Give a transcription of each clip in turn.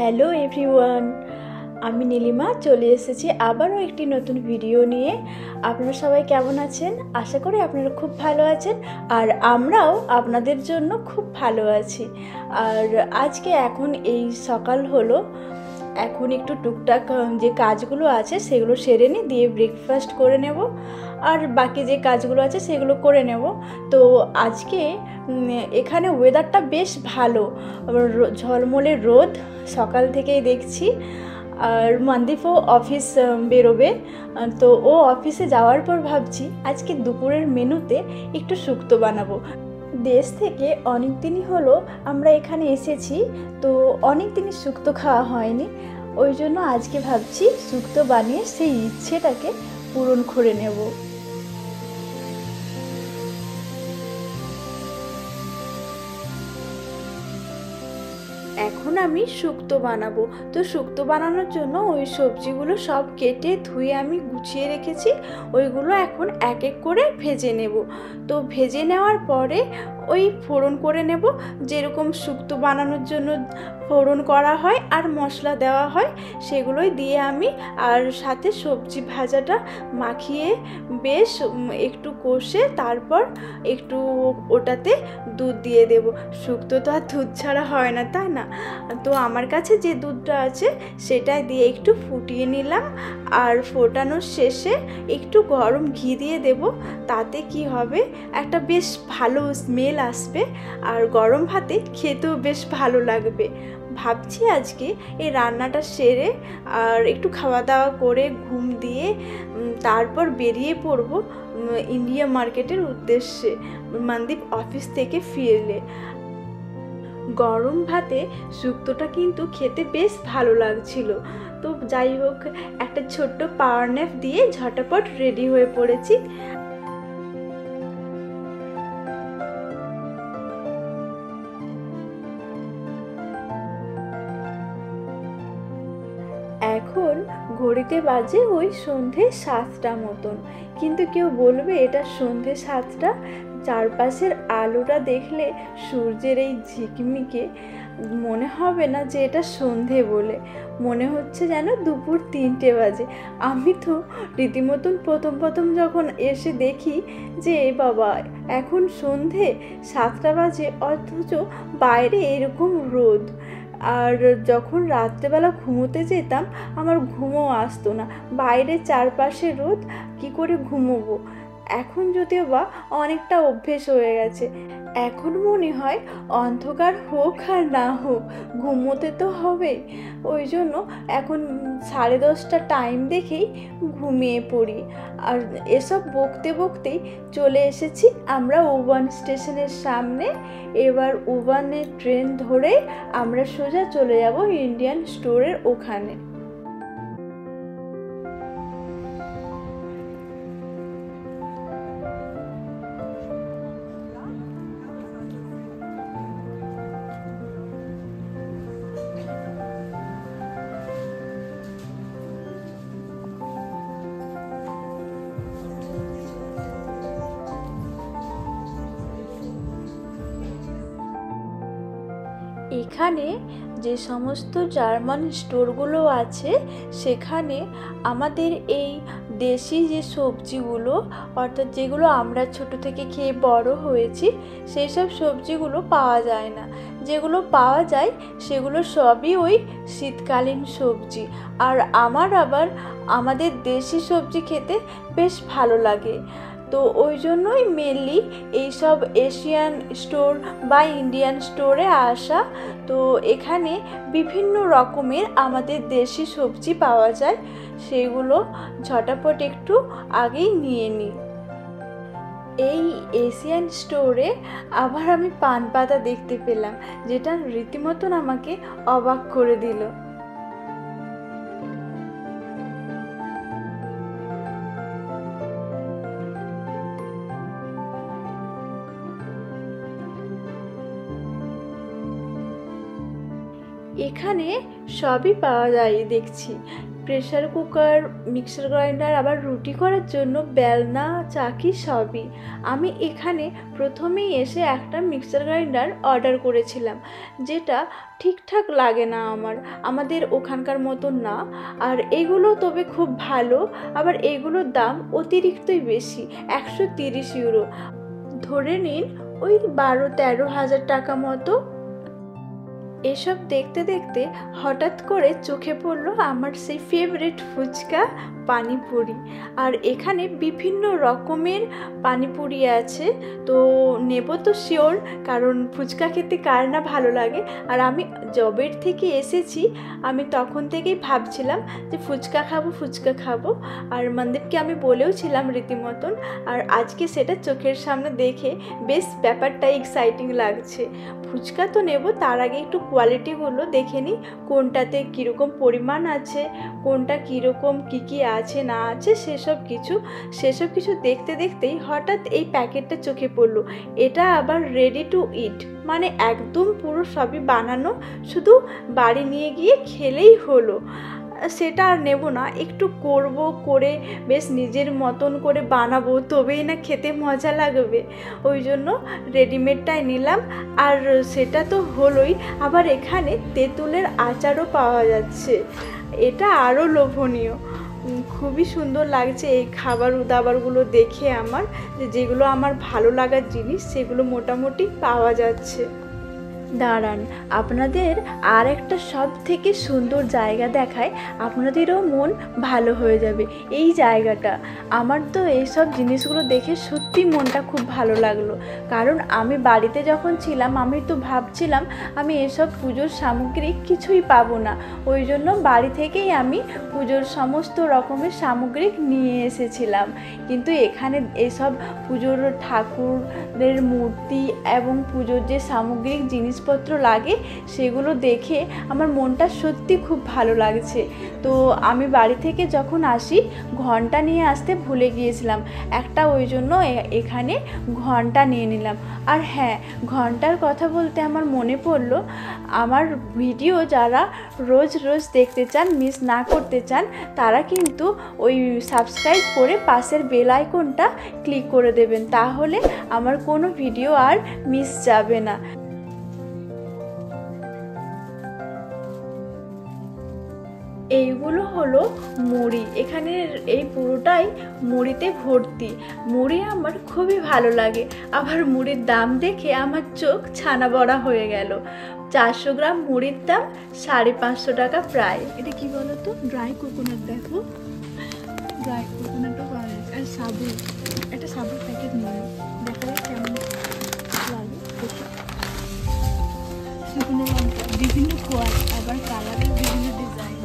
Hello everyone, আমি নীলিমা চলে এসেছি আবারও একটি নতুন ভিডিও নিয়ে। আপনারা সবাই কেমন আছেন? আশা করি আপনারা খুব ভালো আছেন, আর আমরাও আপনাদের জন্য খুব ভালো আছি। আর আজকে এখন এই সকাল হলো, এখন একটু টুকটাক যে কাজগুলো আছে সেগুলো সেরে নিই, দিয়ে ব্রেকফাস্ট করে নেব, আর বাকি যে কাজগুলো আছে সেগুলো করে নেব। তো আজকে এখানে ওয়েদারটা বেশ ভালো, ঝলমলে রোদ সকাল থেকেই দেখছি। আর মনদীপও অফিস বেরোবে, তো ও অফিসে যাওয়ার পর ভাবছি আজকে দুপুরের মেনুতে একটু শুক্তো বানাবো। দেশ থেকে অনেক দিনই হলো আমরা এখানে এসেছি, তো অনেক দিনই শুক্তো খাওয়া হয়নি, ওই জন্য আজকে ভাবছি শুক্তো বানিয়ে সেই ইচ্ছেটাকে পূরণ করে নেব। এখন আমি শুক্তো বানাবো, তো শুক্তো বানানোর জন্য ওই সবজিগুলো সব কেটে ধুয়ে আমি গুছিয়ে রেখেছি, ওইগুলো এখন এক এক করে ভেজে নেব। তো ভেজে নেওয়ার পরে ওই ফোড়ন করে নেব, যেরকম শুক্তো বানানোর জন্য ফোড়ন করা হয় আর মশলা দেওয়া হয় সেগুলোই দিয়ে আমি আর সাথে সবজি ভাজাটা মাখিয়ে বেশ একটু কষে তারপর একটু ওটাতে দুধ দিয়ে দেব। শুক্তো তো আর দুধ ছাড়া হয় না, তাই না? তো আমার কাছে যে দুধটা আছে সেটাই দিয়ে একটু ফুটিয়ে নিলাম, আর ফোটানোর শেষে একটু গরম ঘি দিয়ে দেব। তাতে কি হবে, একটা বেশ ভালো স্মেল আসবে, আর গরম ভাতে খেতেও বেশ ভালো লাগবে। ভাবছি আজকে এই রান্নাটা সেরে আর একটু খাওয়া দাওয়া করে ঘুম দিয়ে তারপর বেরিয়ে পড়ব ইন্ডিয়া মার্কেটের উদ্দেশ্যে, মনদীপ অফিস থেকে ফিরলে। গরম ভাতে শুক্তোটা কিন্তু খেতে বেশ ভালো লাগছিল। তো যাই হোক, একটা ছোট্ট পাওয়ার ন্যাপ দিয়ে ঝটাপট রেডি হয়ে পড়েছি। এখন ঘড়িতে বাজে ওই সন্ধে 7টা মতন, কিন্তু কেউ বলবে এটা সন্ধে 7টা, চারপাশের আলোটা দেখলে সূর্যের এই ঝিকমিকে মনে হবে না যে এটা সন্ধে বলে, মনে হচ্ছে যেন দুপুর 3টে বাজে। আমি তো রীতিমতন প্রথম যখন এসে দেখি যে এ বাবা এখন সন্ধে 7টা বাজে, অথচ বাইরে এরকম রোদ। আর যখন রাত্রেবেলা ঘুমোতে যেতাম আমার ঘুমও আসতো না, বাইরে চারপাশে রোদ, কি করে ঘুমোবো? এখন যদিও বা অনেকটা অভ্যেস হয়ে গেছে, এখন মনে হয় অন্ধকার হোক আর না হোক ঘুমোতে তো হবে। ওই জন্য এখন 10:30টা টাইম দেখেই ঘুমিয়ে পড়ি। আর এসব বকতেই চলে এসেছি আমরা উবান স্টেশনের সামনে। এবার উবানের ট্রেন ধরে আমরা সোজা চলে যাব ইন্ডিয়ান স্টোরের ওখানে। এখানে যে সমস্ত জার্মান স্টোরগুলো আছে সেখানে আমাদের এই দেশি যে সবজিগুলো, অর্থাৎ যেগুলো আমরা ছোট থেকে খেয়ে বড় হয়েছি, সেই সব সবজিগুলো পাওয়া যায় না। যেগুলো পাওয়া যায় সেগুলো সবই ওই শীতকালীন সবজি। আর আমার আবার আমাদের দেশি সবজি খেতে বেশ ভালো লাগে, তো ওই জন্যই মেনলি এইসব এশিয়ান স্টোর বা ইন্ডিয়ান স্টোরে আসা। তো এখানে বিভিন্ন রকমের আমাদের দেশি সবজি পাওয়া যায়, সেগুলো ঝটাপট একটু আগেই নিয়ে নিই। এই এশিয়ান স্টোরে আবার আমি পান পাতা দেখতে পেলাম, যেটা রীতিমতন আমাকে অবাক করে দিল। এখানে সবই পাওয়া যায় দেখছি, প্রেসার কুকার, মিক্সার গ্রাইন্ডার, আবার রুটি করার জন্য বেলনা, চাকি সবই। আমি এখানে প্রথমেই এসে একটা মিক্সার গ্রাইন্ডার অর্ডার করেছিলাম, যেটা ঠিকঠাক লাগে না আমাদের ওখানকার মতন না। আর এগুলো তবে খুব ভালো, আবার এগুলোর দাম অতিরিক্তই বেশি, 130 ইউরো, ধরে নিন ওই 12-13 হাজার টাকা মতো। এসব দেখতে দেখতে হঠাৎ করে চোখে পড়লো আমার সেই ফেভারিট ফুচকা পানিপুরি। আর এখানে বিভিন্ন রকমের পানিপুরি আছে, তো নেব তো শিওর, কারণ ফুচকা খেতে কার না ভালো লাগে। আর আমি জবের থেকে এসেছি, আমি তখন থেকেই ভাবছিলাম যে ফুচকা খাবো। আর মনদীপকে আমি বলেও ছিলাম রীতিমতন। আর আজকে সেটা চোখের সামনে দেখে বেশ ব্যাপারটা এক্সাইটিং লাগছে। ফুচকা তো নেব, তার আগে একটু কোয়ালিটিগুলো দেখে নিই, কোনটাতে কীরকম পরিমাণ আছে, কোনটা কীরকম কী আছে না আছে, সেসব কিছু দেখতে দেখতেই হঠাৎ এই প্যাকেটটা চোখে পড়লো। এটা আবার রেডি টু ইট, মানে একদম পুরো সবই বানানো, শুধু বাড়ি নিয়ে গিয়ে খেলেই হলো। সেটা আর নেব না, একটু করে বেশ নিজের মতন করে বানাবো, তবেই না খেতে মজা লাগবে। ওই জন্য রেডিমেডটাই নিলাম। আর সেটা তো হলোই, আবার এখানে তেঁতুলের আচারও পাওয়া যাচ্ছে, এটা আরও লোভনীয়। খুবই সুন্দর লাগছে এই খাবার দাবারগুলো দেখে আমার, যেগুলো আমার ভালো লাগার জিনিস সেগুলো মোটামুটি পাওয়া যাচ্ছে। দাঁড়ান, আপনাদের আর একটা সব থেকে সুন্দর জায়গা দেখায়, আপনাদেরও মন ভালো হয়ে যাবে। এই জায়গাটা আমার তো এইসব জিনিসগুলো দেখে সত্যি মনটা খুব ভালো লাগলো, কারণ আমি বাড়িতে যখন ছিলাম আমি তো ভাবছিলাম আমি এসব পুজোর সামগ্রী কিছুই পাবো না, ওই জন্য বাড়ি থেকেই আমি পুজোর সমস্ত রকমের সামগ্রী নিয়ে এসেছিলাম। কিন্তু এখানে এসব পুজোর ঠাকুরের মূর্তি এবং পুজোর যে সামগ্রিক জিনিসপত্র লাগে সেগুলো দেখে আমার মনটা সত্যি খুব ভালো লাগছে। তো আমি বাড়ি থেকে যখন আসি ঘন্টা নিয়ে আসতে ভুলে গিয়েছিলাম একটা, ওই জন্য এখানে ঘন্টা নিয়ে নিলাম। আর হ্যাঁ, ঘন্টার কথা বলতে আমার মনে পড়লো, আমার ভিডিও যারা রোজ দেখতে চান, মিস না করতে চান, তারা কিন্তু ওই সাবস্ক্রাইব করে পাশের বেল আইকনটা ক্লিক করে দেবেন, তাহলে আমার কোনো ভিডিও আর মিস যাবে না। এইগুলো হলো মুড়ি, এখানে এই পুরোটাই মুড়িতে ভর্তি। মুড়ি আমার খুবই ভালো লাগে, আবার মুড়ির দাম দেখে আমার চোখ ছানা বড়া হয়ে গেল। 400 গ্রাম মুড়ির দাম 550 টাকা প্রায়। এটা কি বলো তো, ড্রাই কোকোনাট, দেখো ড্রাই কোকোনাটও পাওয়া যায়। আর সাবু, একটা সাবুর প্যাকেট নিয়ে দেখা যাক কেমন লাগে। শুকনো লঙ্কা বিভিন্ন কোয়াল, আবার কালারের বিভিন্ন ডিজাইন।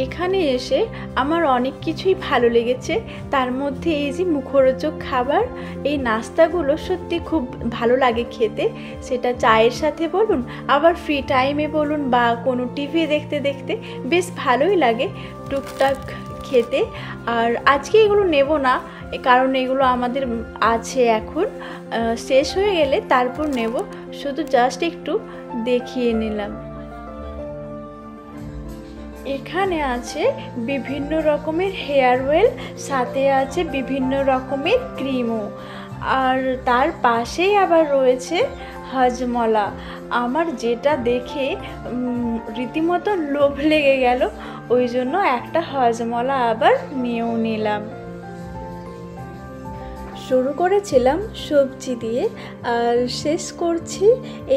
এখানে এসে আমার অনেক কিছুই ভালো লেগেছে, তার মধ্যে এই যে মুখরোচক খাবার, এই নাস্তাগুলো সত্যি খুব ভালো লাগে খেতে, সেটা চায়ের সাথে বলুন, আবার ফ্রি টাইমে বলুন, বা কোনো টিভি দেখতে দেখতে বেশ ভালোই লাগে টুকটাক খেতে। আর আজকে এগুলো নেব না, কারণ এগুলো আমাদের আছে, এখন শেষ হয়ে গেলে তারপর নেব, শুধু জাস্ট একটু দেখিয়ে নিলাম। এখানে আছে বিভিন্ন রকমের হেয়ার অয়েল, সাথে আছে বিভিন্ন রকমের ক্রিমও, আর তার পাশেই আবার রয়েছে হজমলা। আমার যেটা দেখে রীতিমতো লোভ লেগে গেল, ওই জন্য একটা হজমলা আবার নিয়েও নিলাম। শুরু করেছিলাম সবজি দিয়ে, আর শেষ করছি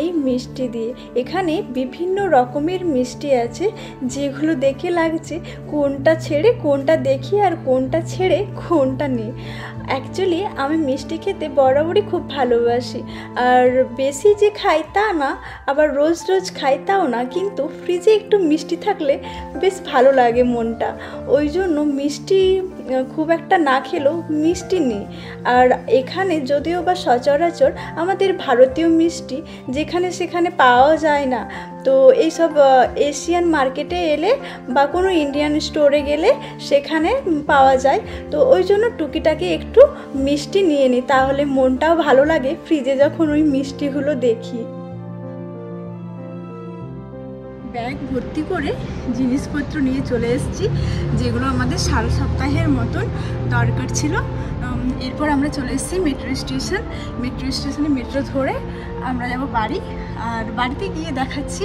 এই মিষ্টি দিয়ে। এখানে বিভিন্ন রকমের মিষ্টি আছে, যেগুলো দেখে লাগছে কোনটা ছেড়ে কোনটা দেখি আর কোনটা ছেড়ে কোনটা নিই। অ্যাকচুয়ালি আমি মিষ্টি খেতে বরাবরই খুব ভালোবাসি, আর বেশি যে খাই তা না, আবার রোজ খাই তাও না, কিন্তু ফ্রিজে একটু মিষ্টি থাকলে বেশ ভালো লাগে মনটা। ওই জন্য মিষ্টি খুব একটা না খেলেও মিষ্টি নেই। আর এখানে যদিও বা সচরাচর আমাদের ভারতীয় মিষ্টি যেখানে সেখানে পাওয়া যায় না, তো এইসব এশিয়ান মার্কেটে এলে বা কোনো ইন্ডিয়ান স্টোরে গেলে সেখানে পাওয়া যায়। তো ওই জন্য টুকিটাকি একটু মিষ্টি নিয়ে নিই, তাহলে মনটাও ভালো লাগে ফ্রিজে যখন ওই মিষ্টিগুলো দেখি। ব্যাগ ভর্তি করে জিনিসপত্র নিয়ে চলে এসেছি, যেগুলো আমাদের সারা সপ্তাহের মতন দরকার ছিল। এরপর আমরা চলে এসেছি মেট্রো স্টেশনে মেট্রো ধরে আমরা যাব বাড়ি। আর বাড়িতে গিয়ে দেখাচ্ছি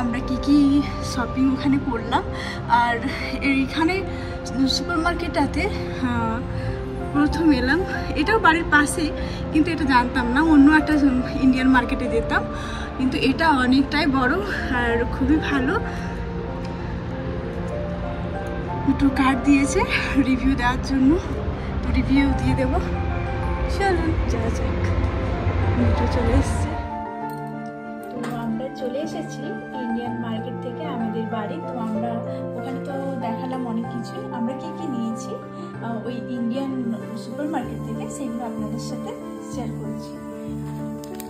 আমরা কি শপিং ওখানে করলাম। আর এইখানে সুপার মার্কেটটাতে প্রথম এলাম, এটাও বাড়ির পাশে, কিন্তু এটা জানতাম না, অন্য একটা ইন্ডিয়ান মার্কেটে যেতাম, কিন্তু এটা অনেকটাই বড় আর খুবই ভালো। দুটো কার্ড দিয়েছে রিভিউ দেওয়ার জন্য, তো রিভিউ দিয়ে দেবো। চলুন যা যাক, মেট্রো চলে এসছে। তো আমরা চলে এসেছি ইন্ডিয়ান মার্কেট থেকে আমাদের বাড়ি। তো আমরা ওখানে তো দেখালাম অনেক কিছু, আমরা কি নিয়েছি ওই ইন্ডিয়ান সুপার মার্কেট থেকে সেগুলো আপনাদের সাথে শেয়ার করছি।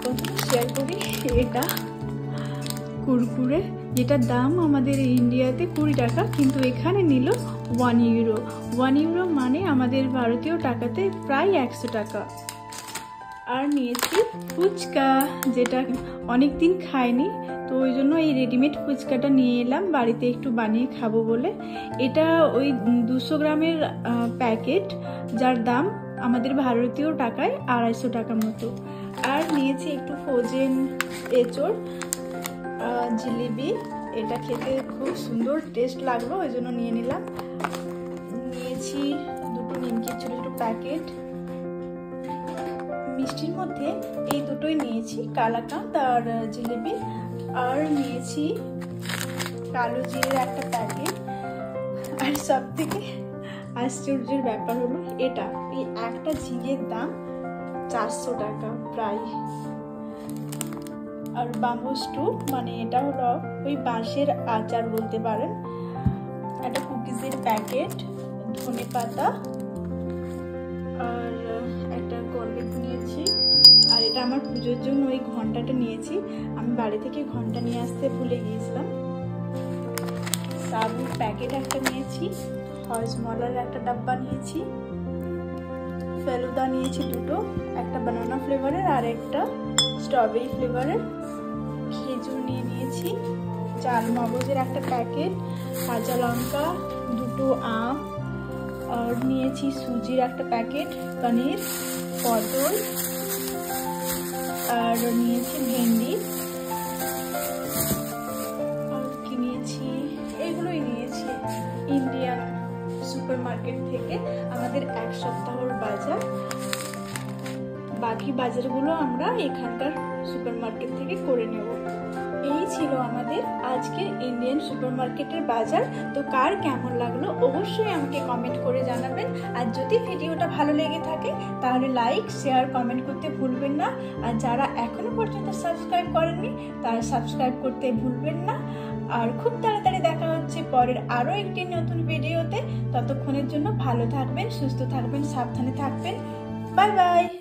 প্রথমে শেয়ার করি এটা কুরকুরে, যেটার দাম আমাদের ইন্ডিয়াতে 20 টাকা, কিন্তু এখানে নিল 1 ইউরো। 1 ইউরো মানে আমাদের ভারতীয় টাকাতে প্রায় 100 টাকা। আর নিয়েছি ফুচকা, যেটা অনেক দিন খাইনি, তো ওই জন্য এই রেডিমেড ফুচকাটা নিয়ে এলাম বাড়িতে একটু বানিয়ে খাবো বলে। এটা ওই 200 গ্রামের প্যাকেট, যার দাম আমাদের ভারতীয় টাকায় 250 টাকা মতো। আর নিয়েছি একটু ফ্রোজেন এঁচড়, জিলিপি, এটা খেতে খুব সুন্দর টেস্ট লাগলো, ওই জন্য নিয়ে নিলাম। নিয়েছি দুটো নিমকির ছোটো ছোটো প্যাকেট। মিষ্টির মধ্যে এই দুটোই নিয়েছি, কালাকাঁদ আর জিলিপি। আর নিয়েছি কালো জিরের একটা প্যাকেট। আর সব থেকে আশ্চর্যের ব্যাপার হলো এটা, এই একটা ঝিঙের দাম 400 টাকা প্রায়। আর বাম্বু মানে এটা হলো ওই বাঁশের আচার বলতে পারেন। একটা কুকিজের প্যাকেট, ধনে পাতা, আর একটা কলগেট নিয়েছি। আর এটা আমার পুজোর জন্য ওই ঘন্টাটা নিয়েছি, আমি বাড়ি থেকে ঘন্টা নিয়ে আসতে ভুলে গিয়েছিলাম। সাবুর প্যাকেট একটা নিয়েছি, হজমলার একটা ডাব্বা নিয়েছি, ফেলুদা নিয়েছি দুটো, একটা বানানা ফ্লেভারের আর একটা স্ট্রবেরি ফ্লেভারের। খেজুর নিয়েছি, চাল মগজের একটা প্যাকেট, কাঁচা লঙ্কা, দুটো আম, আর নিয়েছি সুজির একটা প্যাকেট, পনির, পটল, আর নিয়েছি ভেন্ডি। আর কি নিয়েছি, এগুলোই নিয়েছি ইন্ডিয়ান সুপার মার্কেট থেকে, আমাদের এক সপ্তাহর বাজার। বাকি বাজারগুলো আমরা এখানকার সুপার মার্কেট থেকে করে নেব। এই ছিল আমাদের আজকের ইন্ডিয়ান সুপার মার্কেটের বাজার। তো কার কেমন লাগলো অবশ্যই আমাকে কমেন্ট করে জানাবেন। আর যদি ভিডিওটা ভালো লেগে থাকে তাহলে লাইক, শেয়ার, কমেন্ট করতে ভুলবেন না। আর যারা এখনো পর্যন্ত সাবস্ক্রাইব করেননি তারা সাবস্ক্রাইব করতে ভুলবেন না। আর খুব তাড়াতাড়ি দেখা হচ্ছে পরের আরও একটি নতুন ভিডিওতে। ততক্ষণের জন্য ভালো থাকবেন, সুস্থ থাকবেন, সাবধানে থাকবেন। Bye bye.